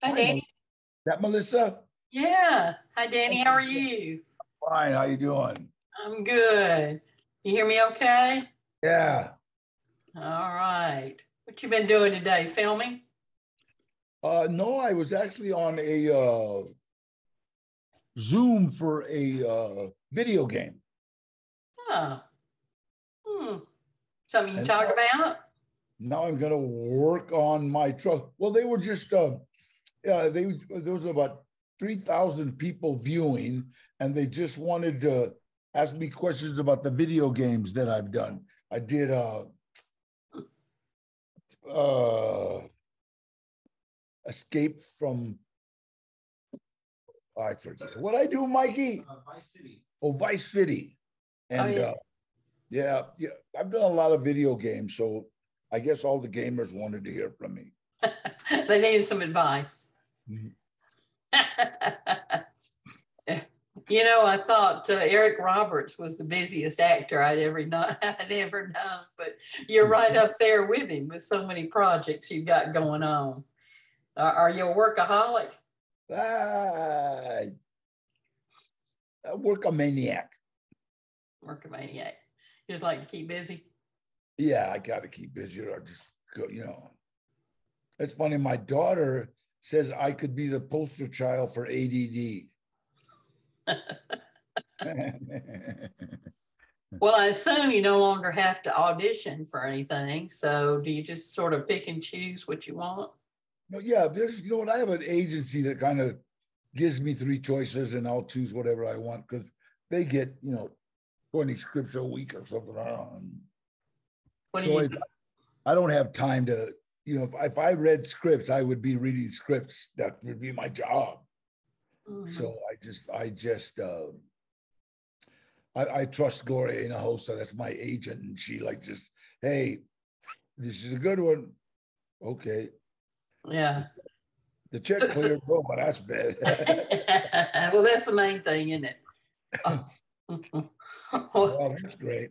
Hi, Hi, Danny. that Melissa? Yeah. Hi, Danny. How are you? Fine. How you doing? I'm good. You hear me okay? Yeah. All right. What you been doing today? Filming? No, I was actually on a Zoom for a video game, Oh. Hmm. Something you can and talk about? now I'm going to work on my truck. Well, they were just yeah, they there was about 3,000 people viewing, and they just wanted to ask me questions about the video games that I've done. I did uh Escape from I forget what I do, Mikey. Vice City. Oh, Vice City. Oh, And yeah. yeah, I've done a lot of video games, so I guess all the gamers wanted to hear from me. They needed some advice. Mhm. I thought Eric Roberts was the busiest actor I'd ever known, but you're right up there with him with so many projects you've got going on. Are you a workaholic? Ah, I work a maniac. Workamaniac. You just like to keep busy? Yeah, I got to keep busy or just go. It's funny. My daughter says I could be the poster child for ADD. Well, I assume you no longer have to audition for anything. So do you just sort of pick and choose what you want? No, yeah, there's what I have an agency that kind of gives me three choices and I'll choose whatever I want because they get 20 scripts a week or something. I don't know. What do So you I don't have time to, if I read scripts, I would be reading scripts. That would be my job. Mhm. So I trust Gloria Hinojosa. That's my agent. And she just, hey, this is a good one. Okay. Yeah. The check cleared. Oh, but that's bad. Well, that's the main thing, isn't it? Well, that's great.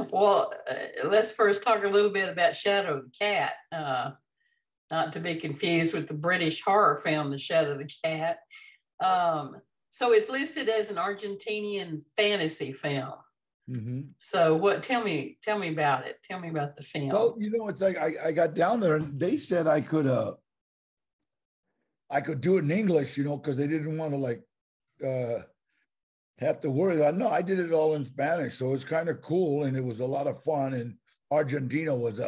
Well, let's first talk a little bit about Shadow the Cat, not to be confused with the British horror film, The Shadow the Cat. So it's listed as an Argentinian fantasy film. Mm-hmm. So tell me about it. Tell me about the film. Well, it's like I got down there and they said I could do it in English, because they didn't want to have to worry about. No, I did it all in Spanish, so it's kind of cool and it was a lot of fun. And Argentina was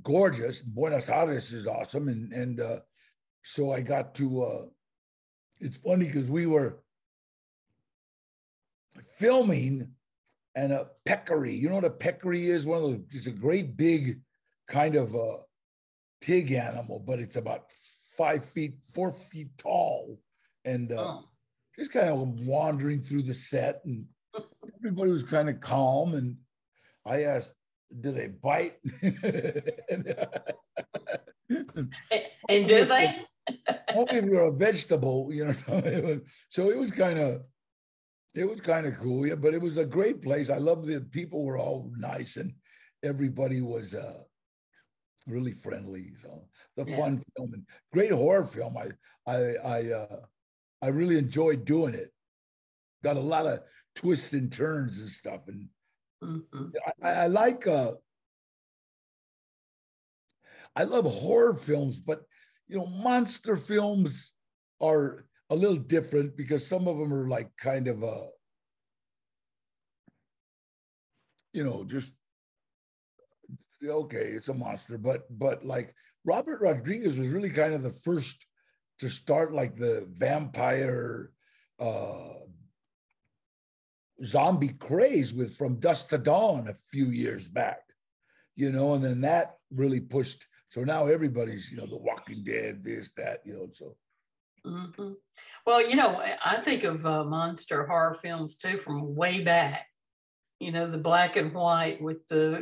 gorgeous. Buenos Aires is awesome, and so I got to. It's funny because we were filming and a peccary. You know what a peccary is? It's a great big kind of pig animal, but it's about 4 feet tall, and just kind of wandering through the set, and everybody was kind of calm. And I asked, "Do they bite?" And do they? Only if you're a vegetable, So it was kind of cool. Yeah, but it was a great place. I love the people were all nice and everybody was really friendly. So the fun film and great horror film. I really enjoyed doing it. Got a lot of twists and turns and stuff. And I like I love horror films, but monster films are a little different because some of them are like kind of just okay, it's a monster, but like Robert Rodriguez was really kind of the first to start like the vampire zombie craze with From Dusk to Dawn a few years back, and then that really pushed. So now everybody's, The Walking Dead, this, that, so. Mm-hmm. Well, I think of monster horror films too from way back. The black and white with the,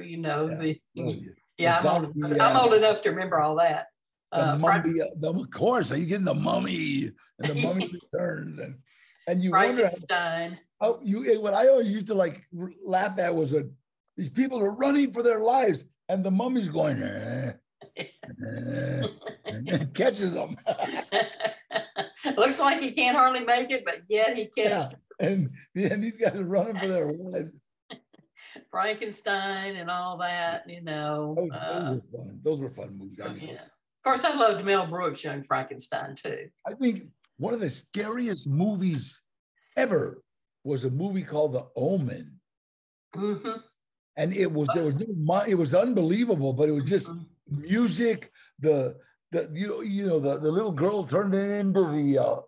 I'm old enough to remember all that. The mummy, of course, are you getting the mummy and the mummy returns and you Frankenstein. What I always used to laugh at was these people are running for their lives and the mummy's going, and catches them. Looks like he can't hardly make it, but yet he Yeah. catches. And these guys are running for their lives. Frankenstein and all that, you know. Those were fun. Those were fun movies. Yeah. Of course, I loved Mel Brooks' Young Frankenstein too. I think one of the scariest movies ever was a movie called The Omen. Mm-hmm. And it was it was unbelievable, but it was just music. The little girl turned into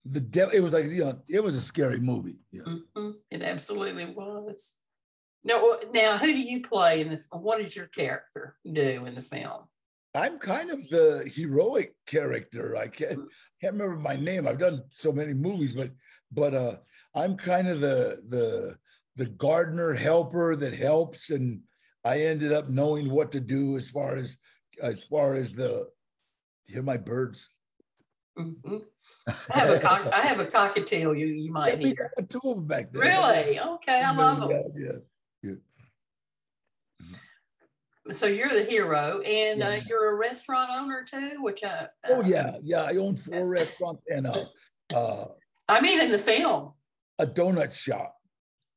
the devil. It was like, it was a scary movie. Yeah. Mm-hmm. It absolutely was. Now, who do you play in this? What does your character do in the film? I'm kind of the heroic character. I can't remember my name. I've done so many movies, but I'm kind of the gardener helper that helps, and I ended up knowing what to do as far as the. Hear my birds. Mm-hmm. I have a cockatiel. You might hear. Got two of them back there. Really? Okay, I love them. Yeah. So you're the hero, and you're a restaurant owner too, which I. Oh yeah. I own 4 restaurants and I mean, in the film. A donut shop.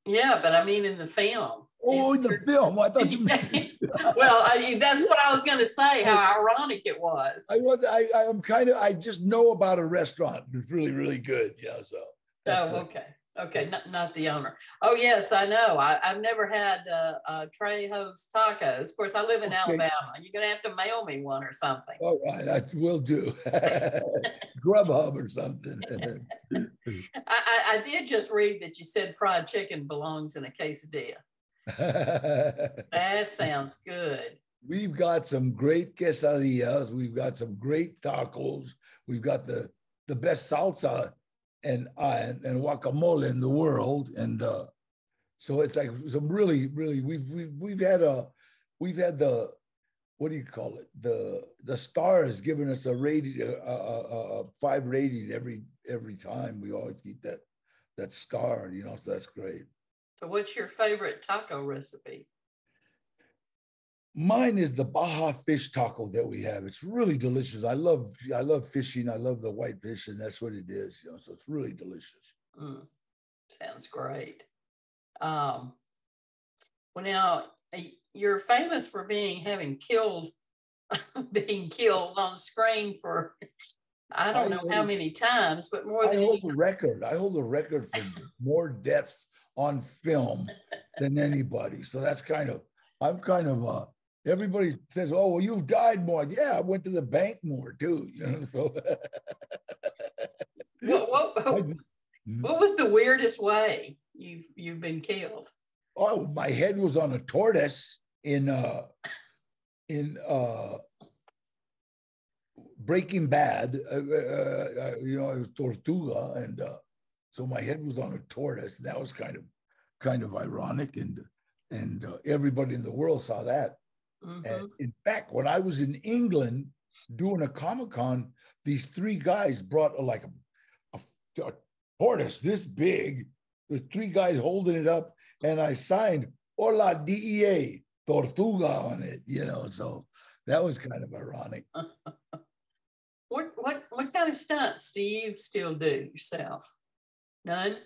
Yeah, but I mean in the film. Oh, in the film. I thought you meant. Well, that's what I was going to say. How ironic it was. I just know about a restaurant. It's really, really good. Yeah. So. Okay. Not the owner. Oh yes, I know. I've never had Trejo's Tacos. Of course, I live in Alabama. You're gonna have to mail me one or something. All right, I will do. Grubhub or something. I did just read that you said fried chicken belongs in a quesadilla. That sounds good. We've got some great quesadillas. We've got some great tacos. We've got the best salsa and guacamole in the world, and so it's like some really we've had the what do you call it, the stars giving us a rating, a 5 rating every time. We always keep that star, so that's great. So what's your favorite taco recipe? Mine is the Baja fish taco that we have. It's really delicious. I love fishing. I love the white fish, and that's what it is. So it's really delicious. Sounds great. Well, now you're famous for being killed on screen for I don't know how many times, but more than I hold the record. I hold the record for more deaths on film than anybody. So that's I'm kind of everybody says, "Oh, well, you've died more." Yeah, I went to the bank more too. So. What was the weirdest way you've been killed? Oh, my head was on a tortoise in Breaking Bad. It was Tortuga, and so my head was on a tortoise. That was kind of ironic, and everybody in the world saw that. Mm-hmm. And in fact, when I was in England doing a Comic-Con, these 3 guys brought a tortoise this big. There's 3 guys holding it up, and I signed "Hola DEA Tortuga" on it. So that was kind of ironic. What kind of stunts do you still do yourself? None.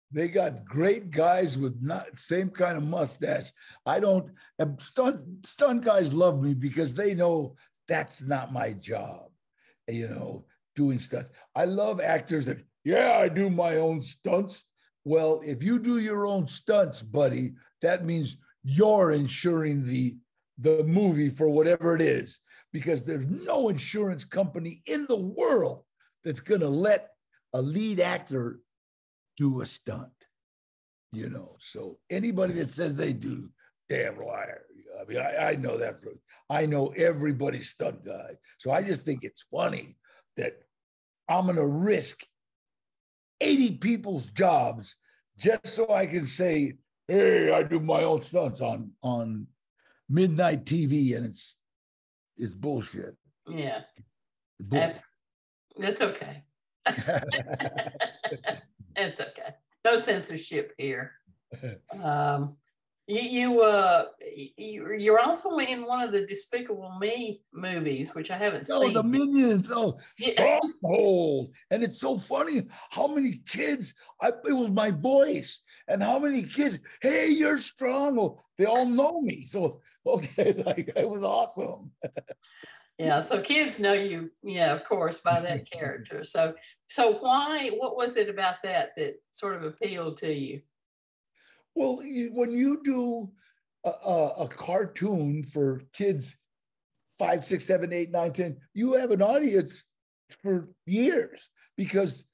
They got great guys with not same kind of mustache. I don't. Stunt guys love me because they know that's not my job. Doing stunts. I love actors that, I do my own stunts. Well, if you do your own stunts, buddy, that means you're insuring the movie for whatever it is, because there's no insurance company in the world that's going to let a lead actor do a stunt. So anybody that says they do, damn liar. I mean, I know that. I know everybody's stunt guy. So I just think it's funny that I'm going to risk 80 people's jobs just so I can say, hey, I do my own stunts on midnight TV, and it's bullshit. Yeah. Bullshit. That's okay. It's okay. No censorship here. You're also in one of the Despicable Me movies, which I haven't No, the seen. Minions. Oh, Yeah. Stronghold. And it's so funny how many kids, it was my voice. And how many kids, hey, you're Stronghold. They all know me. So, okay, like it was awesome. Yeah, so kids know you, yeah, of course, by that character. So what was it about that sort of appealed to you? Well, when you do a cartoon for kids 5, 6, 7, 8, 9, 10, you have an audience for years because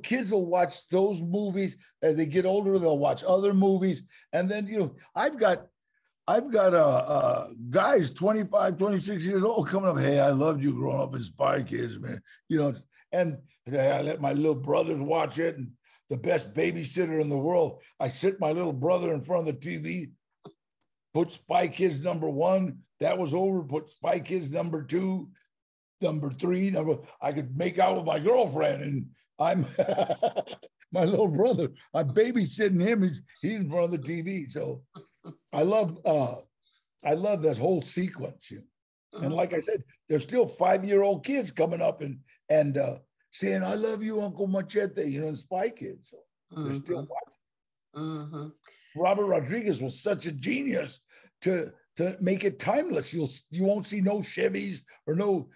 kids will watch those movies as they get older. They'll watch other movies, and then I've got guys 25, 26 years old coming up. Hey, I loved you growing up in Spy Kids, man. And I let my little brothers watch it, and the best babysitter in the world. I sit my little brother in front of the TV, put Spy Kids #1. That was over. Put Spy Kids #2, #3. I could make out with my girlfriend, and I'm my little brother. I'm babysitting him. He's in front of the TV. So I love that whole sequence. And like I said, there's still 5-year-old kids coming up and saying, "I love you, Uncle Machete," in Spy Kids. So they're still watching. Robert Rodriguez was such a genius to make it timeless. You won't see no Chevys or no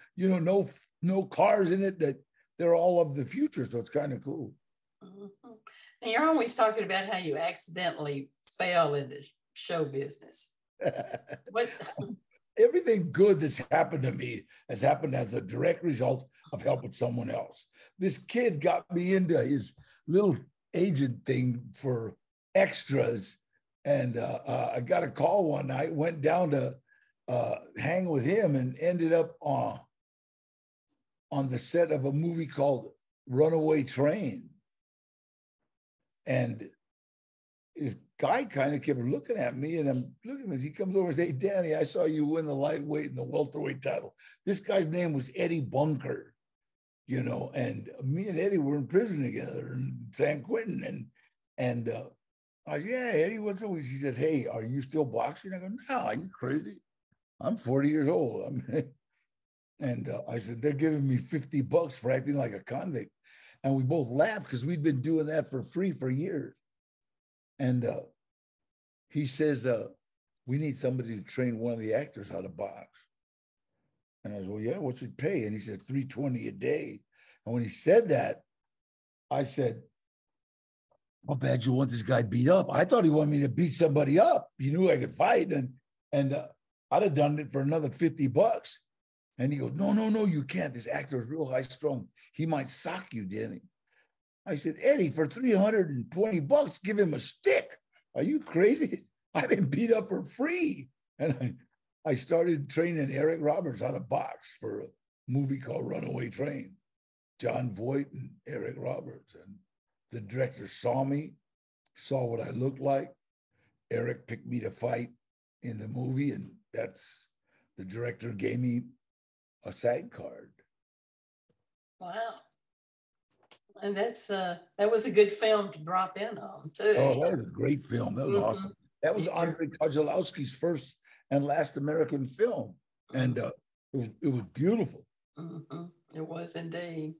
cars in it. That they're all of the future. So it's kind of cool. And you're always talking about how you accidentally fell into show business. What? Everything good that's happened to me has happened as a direct result of helping someone else. This kid got me into his little agent thing for extras. And I got a call one night, went down to hang with him, and ended up on the set of a movie called Runaway Train. And his guy kind of kept looking at me, and I'm looking at him. He comes over and says, "Hey, Danny, I saw you win the lightweight and the welterweight title." This guy's name was Eddie Bunker, and me and Eddie were in prison together in San Quentin. And I said, "Yeah, Eddie, what's up?" He says, "Hey, are you still boxing?" I go, "No, are you crazy? I'm 40 years old." And I said, "They're giving me $50 for acting like a convict." And we both laughed because we'd been doing that for free for years. And he says, "We need somebody to train one of the actors how to box." And I said, "Well, yeah, what's it pay?" And he said, $320 a day. And when he said that, I said, "How bad you want this guy beat up?" I thought he wanted me to beat somebody up. He knew I could fight. And I'd have done it for another $50. And he goes, no, you can't. This actor is real high strung. He might sock you, Danny. I said, "Eddie, for $320, give him a stick. Are you crazy? I've been beat up for free." And I started training Eric Roberts how to box for a movie called Runaway Train. John Voight and Eric Roberts. And the director saw me, saw what I looked like. Eric picked me to fight in the movie, and the director gave me a SAG card. Wow. And that was a good film to drop in on too. Oh, that was a great film. That was awesome. That was Andrei Kozlowski's first and last American film, and it was beautiful. It was indeed.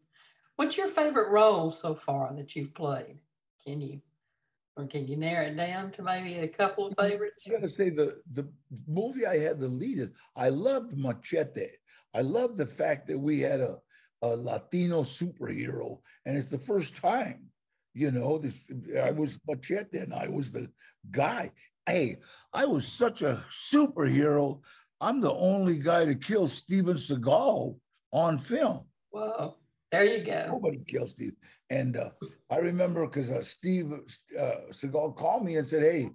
What's your favorite role so far that you've played? Can you narrow it down to maybe a couple of favorites? I gotta say, the movie I had the lead in, I loved Machete. I loved the fact that we had a Latino superhero, and it's the first time, I was Machete and I was the guy. Hey, I was such a superhero. I'm the only guy to kill Steven Seagal on film. Whoa, there you go. Nobody kills Steve. And I remember because Steve Seagal called me and said, "Hey,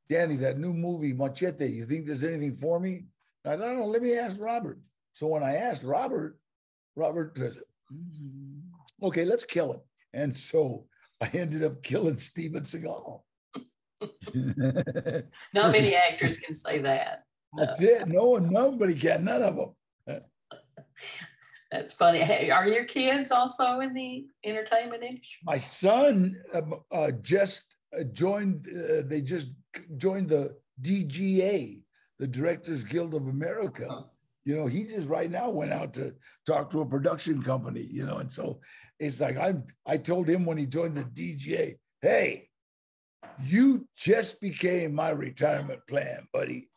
Danny, that new movie, Machete, you think there's anything for me?" And I said, "I don't know, let me ask Robert." So when I asked Robert says, "Okay, let's kill him." And so I ended up killing Steven Seagal. Not many actors can say that. That's it. Nobody can. None of them. That's funny. Hey, are your kids also in the entertainment industry? My son just joined. They just joined the DGA, the Directors Guild of America. Huh. You know, he just right now went out to talk to a production company, you know, and so it's like I told him when he joined the DGA, hey, you just became my retirement plan, buddy.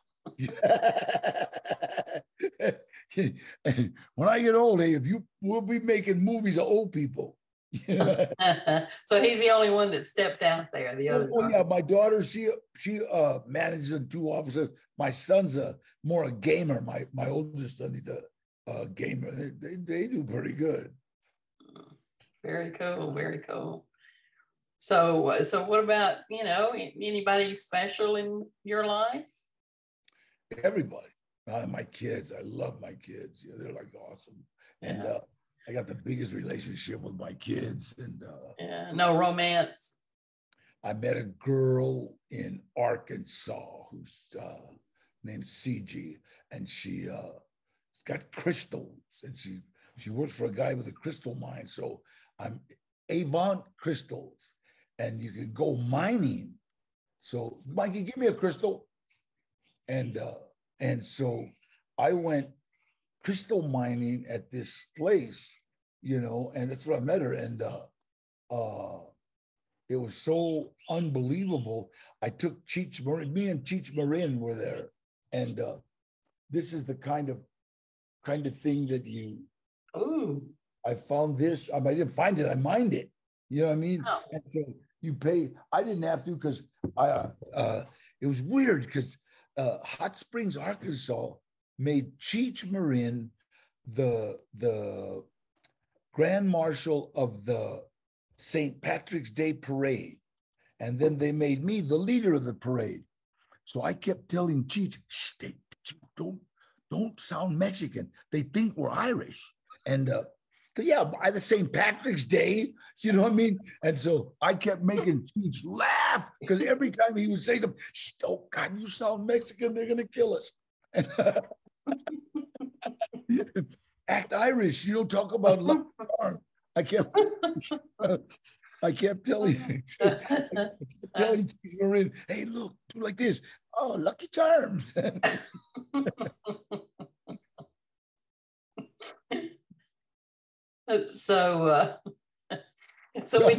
When I get old, hey, if you will be making movies of old people. So he's the only one that stepped out there. The others Oh aren't. yeah, my daughter, she manages in 2 offices. My son's more a gamer. My oldest son, he's a gamer. They do pretty good. Very cool. Very cool. So what about, you know, anybody special in your life? Everybody. My kids, I love my kids. Yeah, they're like awesome. And Yeah. I got the biggest relationship with my kids. And Yeah. No romance. I met a girl in Arkansas who's named CG, and she's got crystals, and she works for a guy with a crystal mine. So I'm Avant Crystals, and you can go mining. So Mikey, give me a crystal, and so I went crystal mining at this place, you know, and that's where I met her, and it was so unbelievable. I took Cheech Marin, me and Cheech Marin were there. And this is the kind of thing that Ooh. I found this, I didn't find it, I mined it. You know what I mean? Oh. And so you pay, I didn't have to because it was weird because Hot Springs, Arkansas made Cheech Marin the Grand Marshal of the St. Patrick's Day Parade. And then they made me the leader of the parade. So I kept telling Cheech, shh, don't sound Mexican. They think we're Irish. And yeah, by the St. Patrick's Day, you know what I mean? And so I kept making Cheech laugh because every time he would say them, oh God, you sound Mexican, they're gonna kill us. And, act Irish, you don't talk about love. I kept telling Cheech Marin, hey, look, do like this. Oh, Lucky Charms. So so we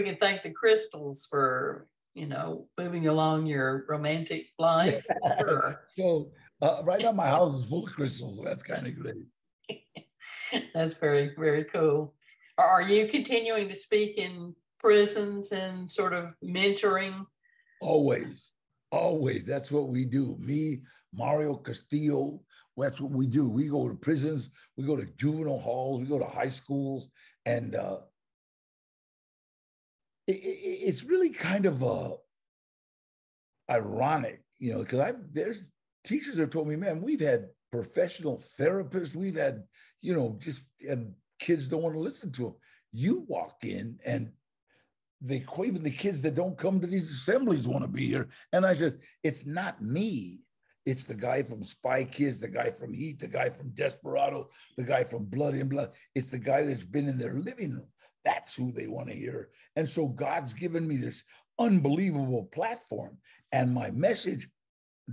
can thank the crystals for, you know, moving along your romantic life. Sure. So right now my house is full of crystals. So that's kind of great. That's very, very cool. Are you continuing to speak in prisons and sort of mentoring? Always. That's what we do. Me, Mario Castillo, that's what we do. We go to prisons, we go to juvenile halls, we go to high schools, and it's really kind of ironic, you know, because there's teachers that told me, man, we've had professional therapists, we've had, you know, and kids don't want to listen to them. You walk in and even the kids that don't come to these assemblies want to be here. And I said, it's not me. It's the guy from Spy Kids, the guy from Heat, the guy from Desperado, the guy from Blood in Blood. It's the guy that's been in their living room. That's who they want to hear. And so God's given me this unbelievable platform. And my message,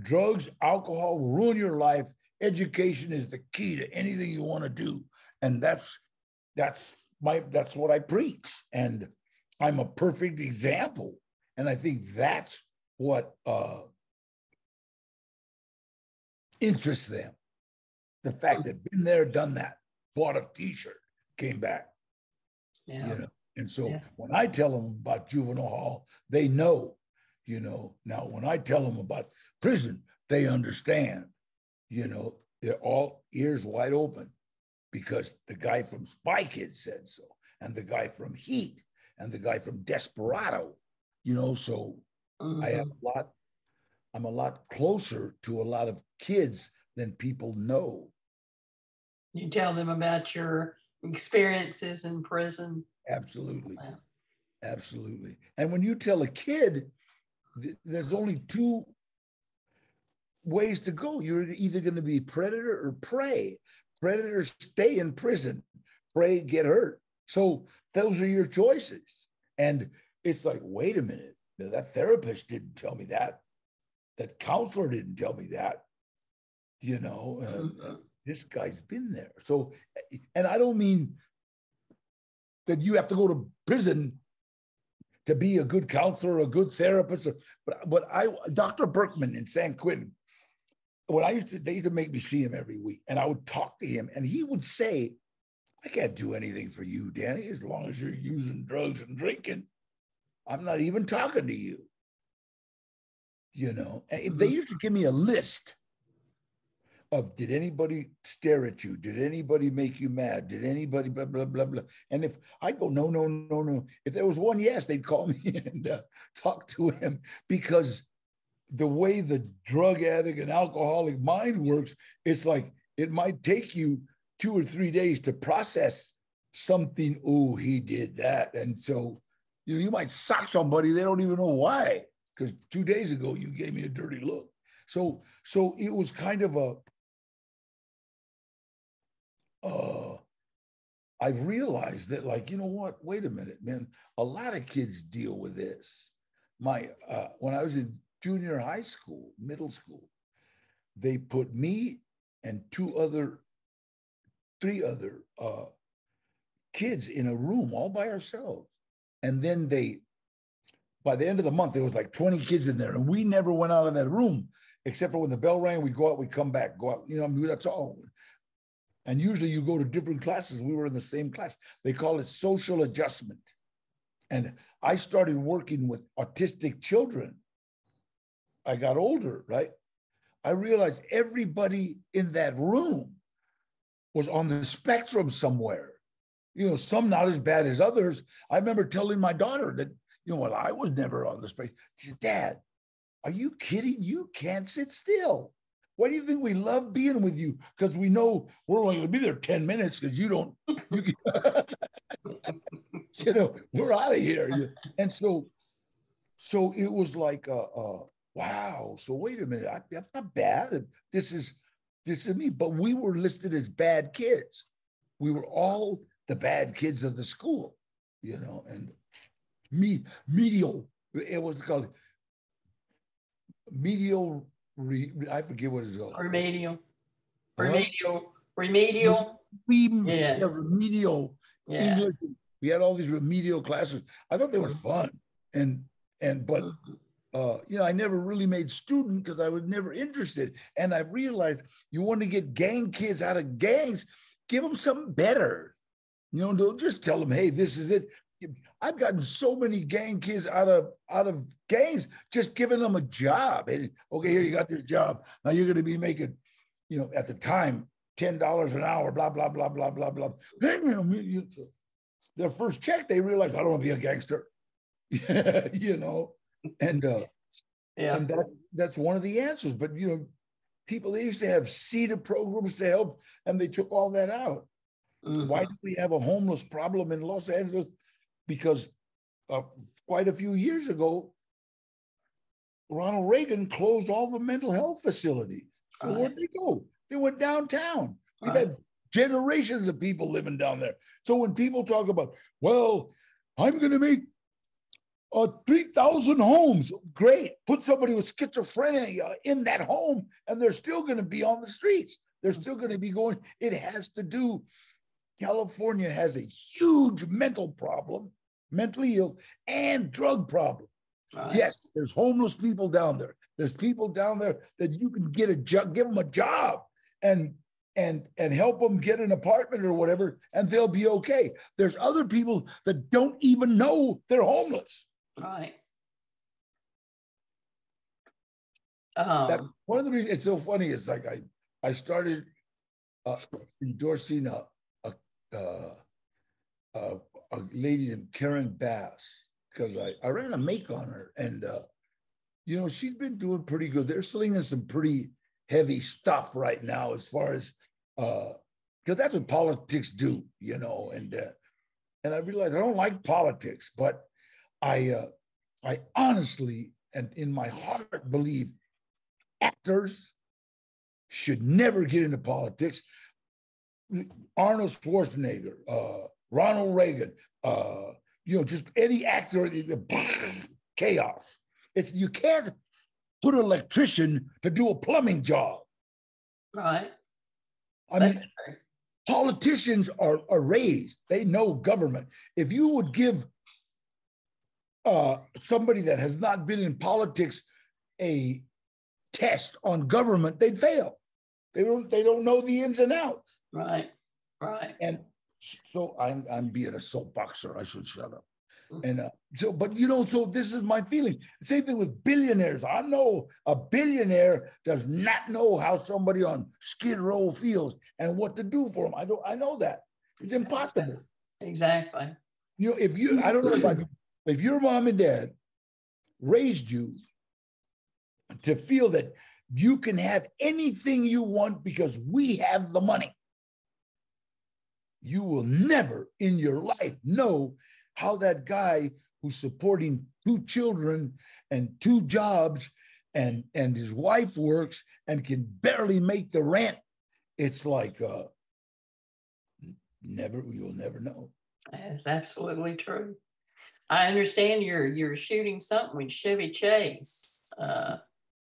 drugs, alcohol will ruin your life. Education is the key to anything you want to do. And that's what I preach. And I'm a perfect example. And I think that's what interests them. The fact that been there, done that, bought a t-shirt, came back. Yeah. You know, and so when I tell them about juvenile hall, they know, you know. Now, when I tell them about prison, they understand, you know, they're all ears wide open because the guy from Spy Kids said so, and the guy from Heat, and the guy from Desperado, you know, so I'm a lot closer to a lot of kids than people know. You tell them about your experiences in prison. Absolutely. Wow. Absolutely. And when you tell a kid, there's only 2 ways to go. You're either going to be predator or prey. Predators stay in prison, prey get hurt. So those are your choices. And it's like, wait a minute, that therapist didn't tell me that. that counselor didn't tell me that, you know, this guy's been there. So, and I don't mean that you have to go to prison to be a good counselor, a good therapist, but Dr. Berkman in San Quentin, they used to make me see him every week, and I would talk to him, and he would say, I can't do anything for you, Danny, as long as you're using drugs and drinking. I'm not even talking to you. You know, and they used to give me a list of, did anybody stare at you? Did anybody make you mad? Did anybody blah, blah, blah, blah. And if I go, no, no, no, no. If there was one yes, they'd call me and talk to him, because the way the drug addict and alcoholic mind works, it's like it might take you 2 or 3 days to process something. Oh, he did that. And so, you know, you might sock somebody, they don't even know why, because 2 days ago you gave me a dirty look. So it was kind of I've realized that, like, you know what, wait a minute, man, a lot of kids deal with this. When I was in junior high school, middle school, they put me and three other kids in a room all by ourselves. And then by the end of the month, there was like 20 kids in there, and we never went out of that room, except for when the bell rang, we go out, we come back, go out, you know, I mean, that's all. And usually you go to different classes. We were in the same class. They call it social adjustment. And I started working with autistic children. I got older, right? I realized everybody in that room was on the spectrum somewhere. You know, some not as bad as others. I remember telling my daughter that, you know, well, I was never on the spectrum. She said, Dad, are you kidding? You can't sit still. Why do you think we love being with you? Because we know we're only going to be there 10 minutes because you know, we're out of here. And so it was like, wow. So wait a minute, I'm not bad. This is me. But we were listed as bad kids. We were all the bad kids of the school, you know, and medial. It was called medial. I forget what it's called. Remedial. Huh? Remedial. Yeah. Remedial English. We had all these remedial classes. I thought they were fun, but you know, I never really made student because I was never interested. And I realized you want to get gang kids out of gangs, give them something better. You know, don't just tell them, hey, this is it. I've gotten so many gang kids out of gangs, just giving them a job. Hey, okay, here you got this job. Now you're going to be making, you know, at the time, $10 an hour, blah, blah, blah, blah, blah, blah. Their first check, they realized, I don't want to be a gangster, you know, and that's one of the answers. But, you know, people, they used to have CETA programs to help, and they took all that out. Why do we have a homeless problem in Los Angeles? Because quite a few years ago, Ronald Reagan closed all the mental health facilities. So where'd they go? They went downtown. We've had generations of people living down there. So when people talk about, well, I'm going to make 3,000 homes, great. Put somebody with schizophrenia in that home, and they're still going to be on the streets. They're still going to be going. It has to do. California has a huge mental problem, mentally ill, and drug problem. Yes, there's homeless people down there. There's people down there that you can get a job, give them a job, and help them get an apartment or whatever, and they'll be okay. There's other people that don't even know they're homeless. Right. That's one of the reasons it's so funny. It's like I started endorsing a lady named Karen Bass because I ran a make on her, and you know, she's been doing pretty good. They're slinging some pretty heavy stuff right now, as far as because that's what politics do, you know. And I realized I don't like politics, but I honestly and in my heart believe actors should never get into politics. Arnold Schwarzenegger, Ronald Reagan, you know, just any actor, chaos. You can't put an electrician to do a plumbing job. Right. I mean, politicians are raised. They know government. If you would give somebody that has not been in politics a test on government, they'd fail. They don't know the ins and outs. Right. Right. And so I'm being a soapboxer. I should shut up. And so, but you know, so this is my feeling. Same thing with billionaires. I know a billionaire does not know how somebody on Skid Row feels and what to do for them. I know that. It's impossible. Exactly. You know, if you, I don't know about you, if your mom and dad raised you to feel that you can have anything you want because we have the money, you will never in your life know how that guy who's supporting 2 children and 2 jobs and his wife works and can barely make the rent. It's like you'll never know. That's absolutely true. I understand you're shooting something with Chevy Chase. The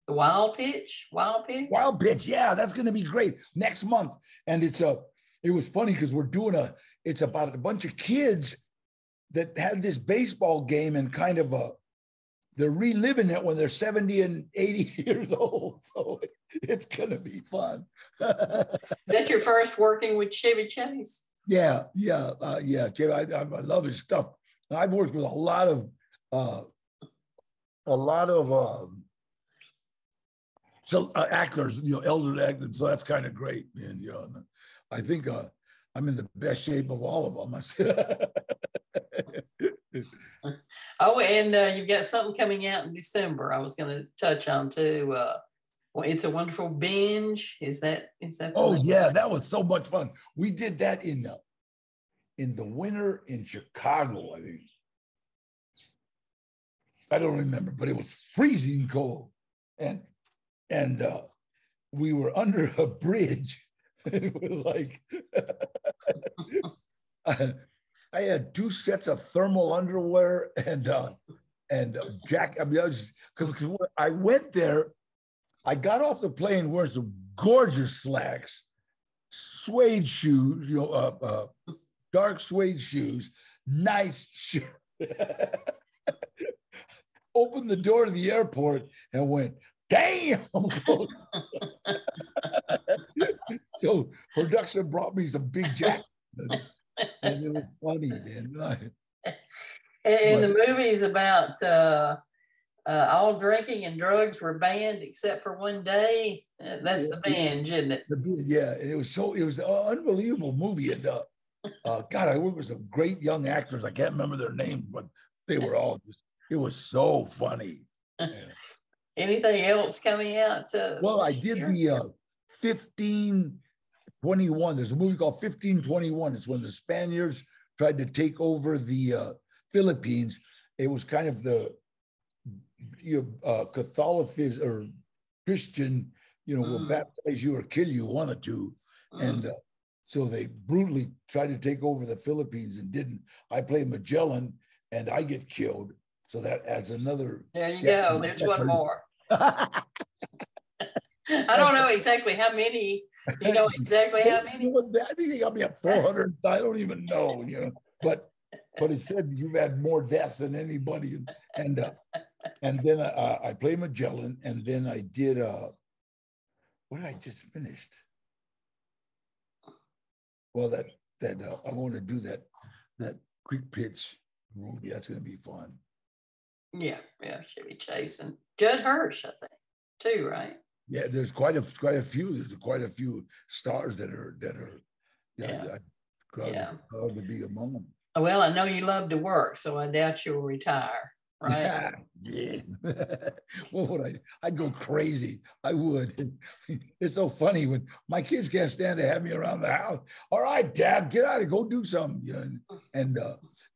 Wild Pitch. Wild Pitch, yeah, that's going to be great next month. And it was funny because we're doing it's about a bunch of kids that had this baseball game and kind of they're reliving it when they're 70 and 80 years old. So it's going to be fun. Is that your first working with Chevy Chase? Yeah. Chevy, I love his stuff. I've worked with a lot of actors, you know, elderly actors. So that's kind of great. And you know, I think I'm in the best shape of all of them. Oh, and you've got something coming out in December. I was going to touch on too. Well, It's a Wonderful Binge. Is that? Oh yeah, that was so much fun. We did that in the winter in Chicago. I think. I don't remember, but it was freezing cold, and we were under a bridge. It was like I had 2 sets of thermal underwear and jacket. I mean, because I went there, I got off the plane wearing some gorgeous slacks, suede shoes, you know, dark suede shoes, nice shoes. Opened the door to the airport and went, damn. So production brought me some big jackets. And it was funny, man. And the movie's about all drinking and drugs were banned except for one day. That's the binge, isn't it? Yeah, it was an unbelievable movie. And God, I worked with some great young actors. I can't remember their names, but they were all it was so funny. Yeah. Anything else coming out? Well, I did the 1521. There's a movie called 1521. It's when the Spaniards tried to take over the Philippines. It was kind of the Catholicism or Christian, you know, will baptize you or kill you, one or two. And so they brutally tried to take over the Philippines and didn't. I play Magellan and I get killed. So that adds another. There you go. There's one more. I don't know exactly how many. You know exactly how many? I think they got me at 400. I don't even know, you know. But it said you've had more deaths than anybody. And then I play Magellan, and then I did what did I just finished? Well, that I want to do that quick pitch movie. That's going to be fun. Yeah, Chevy Chase and Judd Hirsch, I think, too, right? Yeah, there's quite a few. There's quite a few stars that are proud to be among them. Well, I know you love to work, so I doubt you'll retire, right? Yeah. What would I'd go crazy. I would. It's so funny when my kids can't stand to have me around the house. All right, Dad, get out and go do something. Yeah, and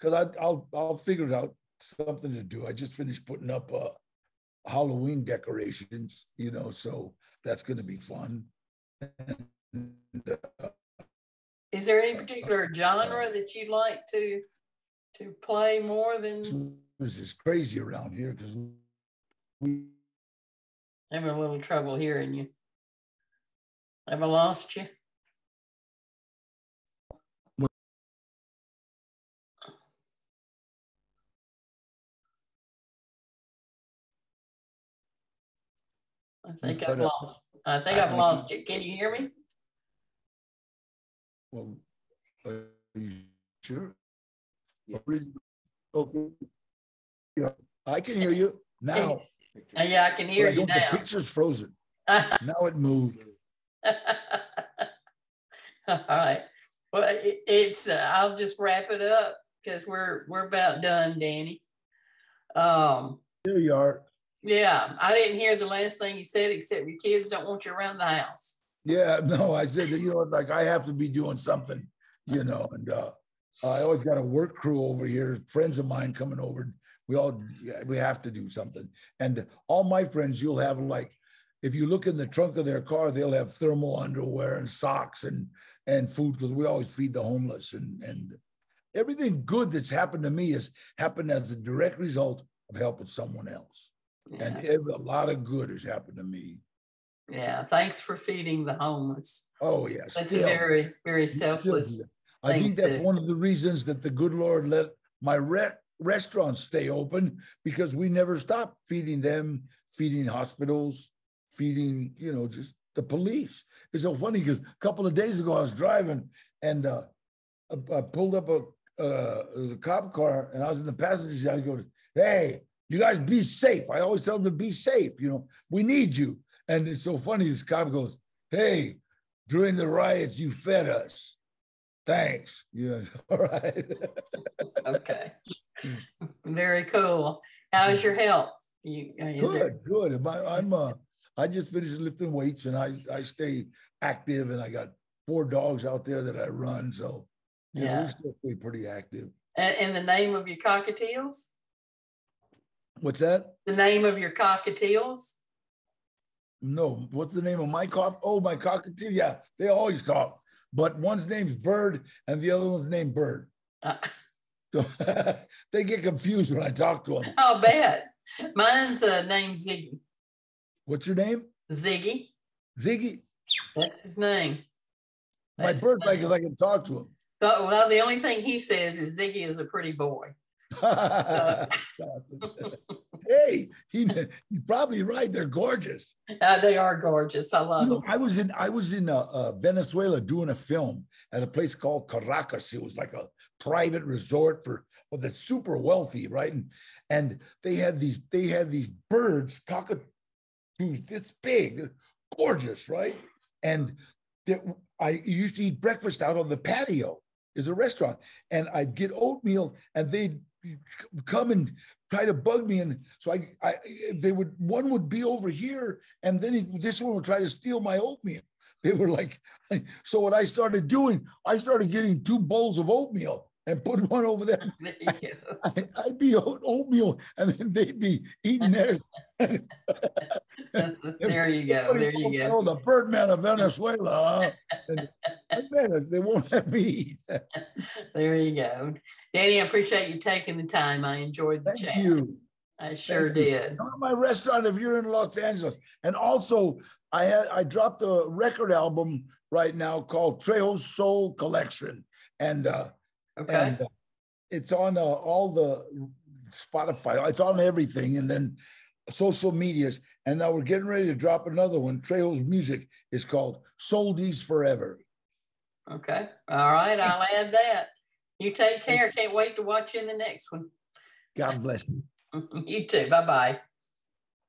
because I'll figure it out. Something to do. I just finished putting up Halloween decorations, you know, so that's going to be fun. And, is there any particular genre that you'd like to play more than? This is crazy around here because we Having a little trouble hearing you. Have I lost you? I think I've lost. I think I've lost you. Can you hear me? Well, are you sure? Okay. Yeah, I can hear you now. Yeah, I can hear you now. The picture's frozen. Now it moved. All right. Well, it's I'll just wrap it up because we're about done, Danny. There you are. Yeah, I didn't hear the last thing you said except your kids don't want you around the house. Yeah, no, I said that, like I have to be doing something, and I always got a work crew over here, friends of mine coming over. We have to do something. And all my friends, you'll have like, if you look in the trunk of their car, they'll have thermal underwear and socks and food, because we always feed the homeless, and everything good that's happened to me has happened as a direct result of helping someone else. Yeah. And a lot of good has happened to me. Yeah, thanks for feeding the homeless. Oh yeah, that's a very, very selfless. I think that's one of the reasons that the good Lord let my restaurants stay open, because we never stopped feeding them, feeding hospitals, feeding, just the police. It's so funny because a couple of days ago I was driving and I pulled up a cop car, and I was in the passenger side. I go, "Hey, you guys be safe." I always tell them to be safe. We need you. And it's so funny. This cop goes, "Hey, during the riots, you fed us. Thanks." All right. Okay. Very cool. How's your health? Good. I just finished lifting weights, and I stay active, and I got 4 dogs out there that I run. So we still stay pretty active. And the name of your cockatiels? What's that? The name of your cockatiels? No, what's the name of my cock? Oh, my cockatiel. Yeah, they always talk, but one's name's Bird and the other one's named Bird. So they get confused when I talk to them. I'll bet. Mine's named Ziggy. What's your name? Ziggy. Ziggy? That's his name. My bird's like I can talk to him. Well, the only thing he says is Ziggy is a pretty boy. Hey, he's probably right. They're gorgeous. They are gorgeous. I love them. I was in Venezuela doing a film at a place called Caracas. It was like a private resort for the super wealthy, right? And they had these birds, cockatoos, this big, gorgeous, right? And I used to eat breakfast out on the patio. Is a restaurant, and I'd get oatmeal, and they'd come and try to bug me, and so one would be over here, and then this one would try to steal my oatmeal. They were like, so what I started doing, I started getting 2 bowls of oatmeal and put one over there. I'd be oatmeal, and then they'd be eating theirs. There you go. There you go. Oh, the Birdman of Venezuela. They won't let me eat. There you go. Danny, I appreciate you taking the time. I enjoyed the chat. Thank you. I sure did. Come to my restaurant if you're in Los Angeles. And also, I dropped a record album right now called Trejo's Soul Collection. And it's on all the Spotify. It's on everything. And then social medias. And now we're getting ready to drop another one. Trejo's music is called Soldies Forever. Okay. All right. I'll add that. You take care. Can't wait to watch you in the next one. God bless you. You too. Bye-bye.